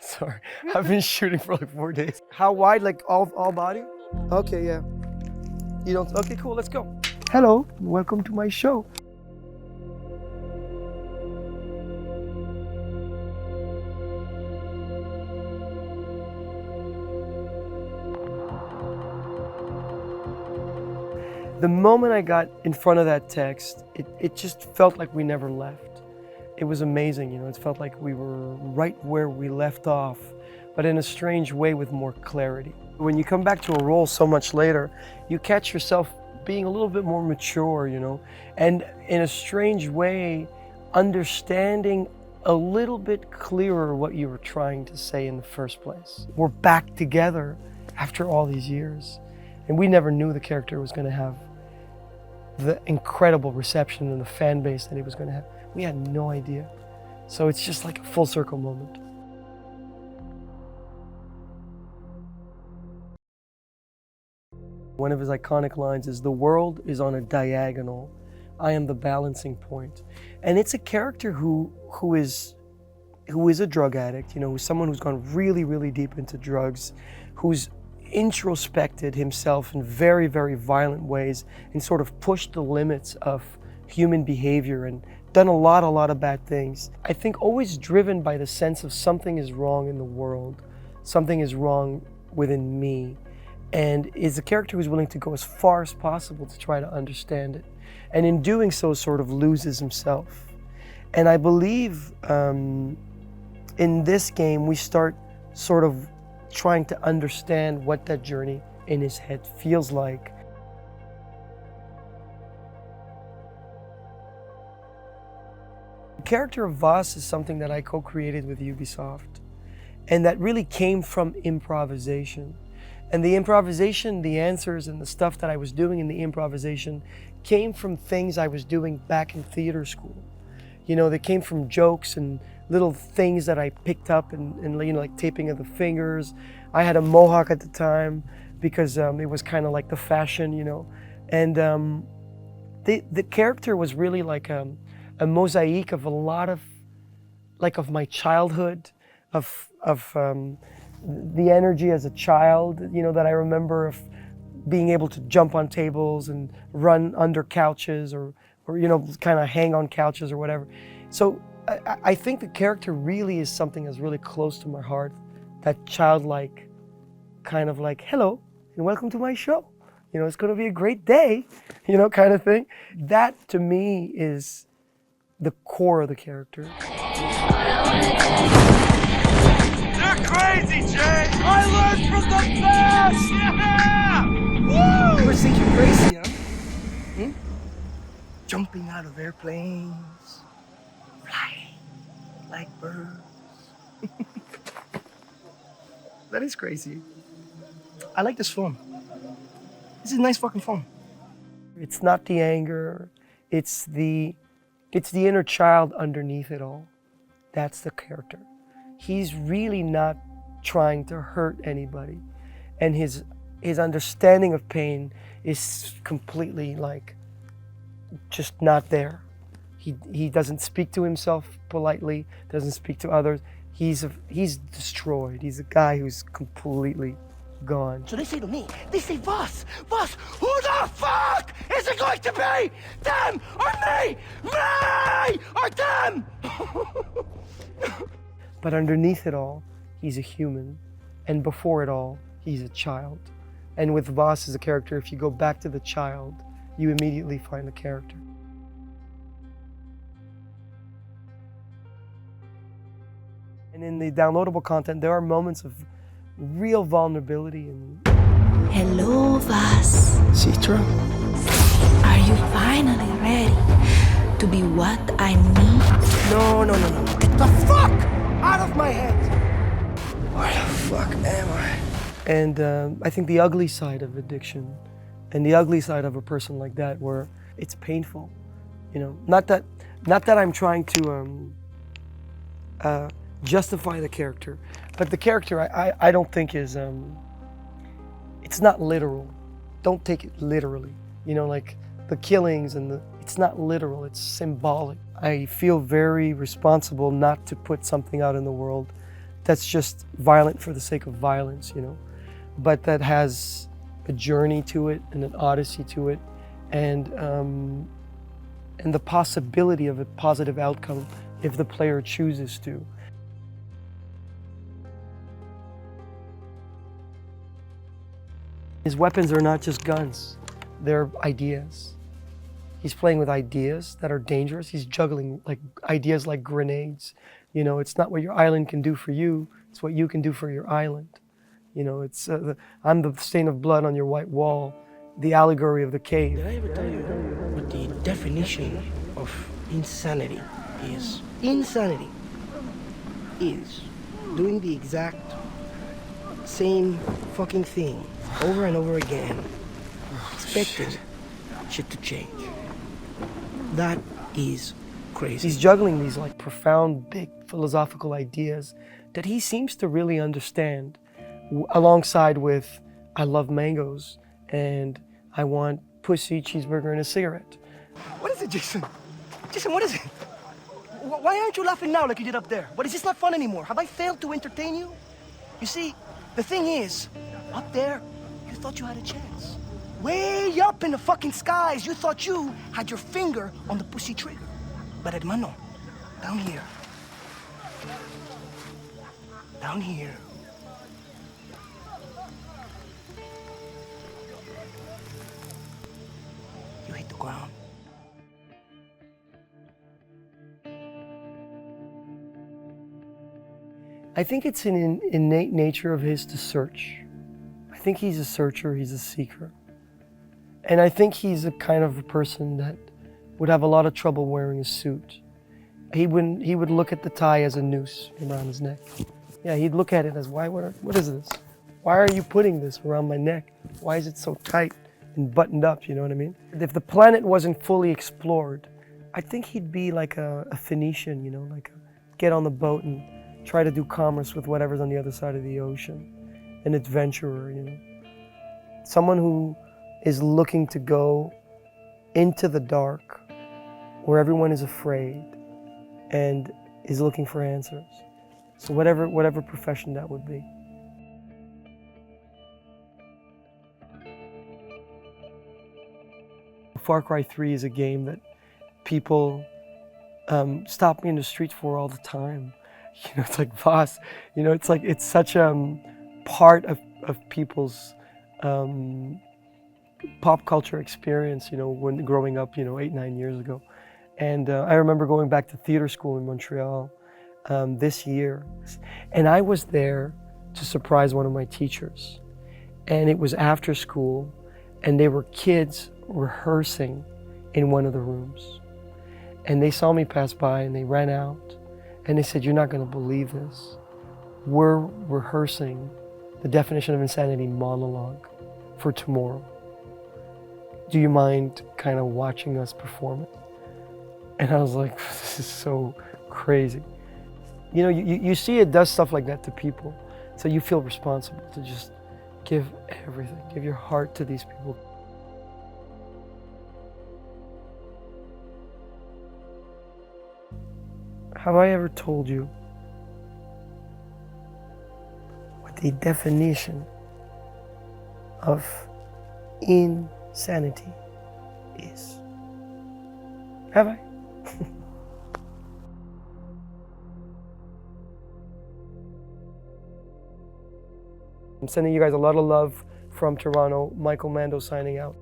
Sorry, I've been shooting for like 4 days. How wide, like all body? Okay, yeah. You don't, okay, cool, let's go. Hello, welcome to my show. The moment I got in front of that text, it just felt like we never left. It was amazing, you know, it felt like we were right where we left off, but in a strange way with more clarity. When you come back to a role so much later, you catch yourself being a little bit more mature, you know, and in a strange way, understanding a little bit clearer what you were trying to say in the first place. We're back together after all these years, and we never knew the character was going to have the incredible reception and the fan base that he was going to have. We had no idea. So it's just like a full circle moment. One of his iconic lines is, "The world is on a diagonal. I am the balancing point." And it's a character who is a drug addict, you know, who's someone who's gone really, really deep into drugs, who's introspected himself in very, very violent ways and sort of pushed the limits of human behavior and done a lot of bad things. I think always driven by the sense of something is wrong in the world, something is wrong within me, and is a character who's willing to go as far as possible to try to understand it. And in doing so, sort of loses himself. And I believe in this game, we start sort of trying to understand what that journey in his head feels like. The character of Vaas is something that I co-created with Ubisoft, and that really came from improvisation. And the improvisation, the answers and the stuff that I was doing in the improvisation came from things I was doing back in theater school. You know, they came from jokes and little things that I picked up and you know, like taping of the fingers. I had a mohawk at the time because it was kind of like the fashion, you know. And the character was really like a mosaic of a lot of, like, of my childhood, of the energy as a child, you know, that I remember of being able to jump on tables and run under couches or you know, kind of hang on couches or whatever. So I think the character really is something that's really close to my heart, that childlike kind of like, hello and welcome to my show. You know, it's going to be a great day, you know, kind of thing. That to me is the core of the character. They're crazy, Jay! I learned from the best! Yeah! Woo! You must think you're crazy, huh? Jumping out of airplanes, flying like birds. That is crazy. I like this film. This is a nice fucking film. It's not the anger, it's the inner child underneath it all. That's the character. He's really not trying to hurt anybody, and his understanding of pain is completely like just not there. He doesn't speak to himself politely, doesn't speak to others. He's destroyed. He's a guy who's completely gone. So they say to me, they say, Vaas, who the fuck is it going to be? Them or me? Me or them? But underneath it all, he's a human. And before it all, he's a child. And with Vaas as a character, if you go back to the child, you immediately find the character. And in the downloadable content, there are moments of real vulnerability. And Hello, Vaas. Citra? Are you finally ready to be what I need? No. Get the fuck out of my head! Where the fuck am I? And I think the ugly side of addiction and the ugly side of a person like that, where it's painful, you know. Not that I'm trying to justify the character, but the character I don't think is it's not literal. Don't take it literally, you know, like the killings and it's not literal, it's symbolic. I feel very responsible not to put something out in the world that's just violent for the sake of violence, you know, but that has a journey to it and an odyssey to it, and the possibility of a positive outcome if the player chooses to. His weapons are not just guns, they're ideas. He's playing with ideas that are dangerous. He's juggling like ideas like grenades. You know, it's not what your island can do for you, it's what you can do for your island. You know, it's I'm the stain of blood on your white wall, the allegory of the cave. Did I ever tell you what the definition of insanity is? Insanity is doing the exact same fucking thing over and over again, expecting shit to change. That is crazy. He's juggling these like profound, big philosophical ideas that he seems to really understand, alongside with, I love mangoes and I want pussy, cheeseburger, and a cigarette. What is it, Jason? Jason, what is it? Why aren't you laughing now like you did up there? What, is this not fun anymore? Have I failed to entertain you? You see, the thing is, up there, you thought you had a chance. Way up in the fucking skies, you thought you had your finger on the pussy trigger. But hermano, down here, you hit the ground. I think it's an innate nature of his to search. I think he's a searcher, he's a seeker. And I think he's a kind of a person that would have a lot of trouble wearing a suit. He would look at the tie as a noose around his neck. Yeah, he'd look at it as, what is this? Why are you putting this around my neck? Why is it so tight and buttoned up, you know what I mean? If the planet wasn't fully explored, I think he'd be like a Phoenician, you know, like get on the boat and try to do commerce with whatever's on the other side of the ocean. An adventurer, you know. Someone who is looking to go into the dark where everyone is afraid and is looking for answers. So whatever profession that would be. Far Cry 3 is a game that people stop me in the streets for all the time. You know, it's like Vaas, you know, it's such a part of people's pop culture experience, you know, when growing up, you know, 8-9 years ago. And I remember going back to theater school in Montreal this year. And I was there to surprise one of my teachers. And it was after school, and there were kids rehearsing in one of the rooms. And they saw me pass by and they ran out and they said, "You're not gonna believe this. We're rehearsing the definition of insanity monologue for tomorrow. Do you mind kind of watching us perform it?" And I was like, this is so crazy. You know, you see it does stuff like that to people. So you feel responsible to just give everything, give your heart to these people. Have I ever told you what the definition of insanity is? Have I? I'm sending you guys a lot of love from Toronto. Michael Mando signing out.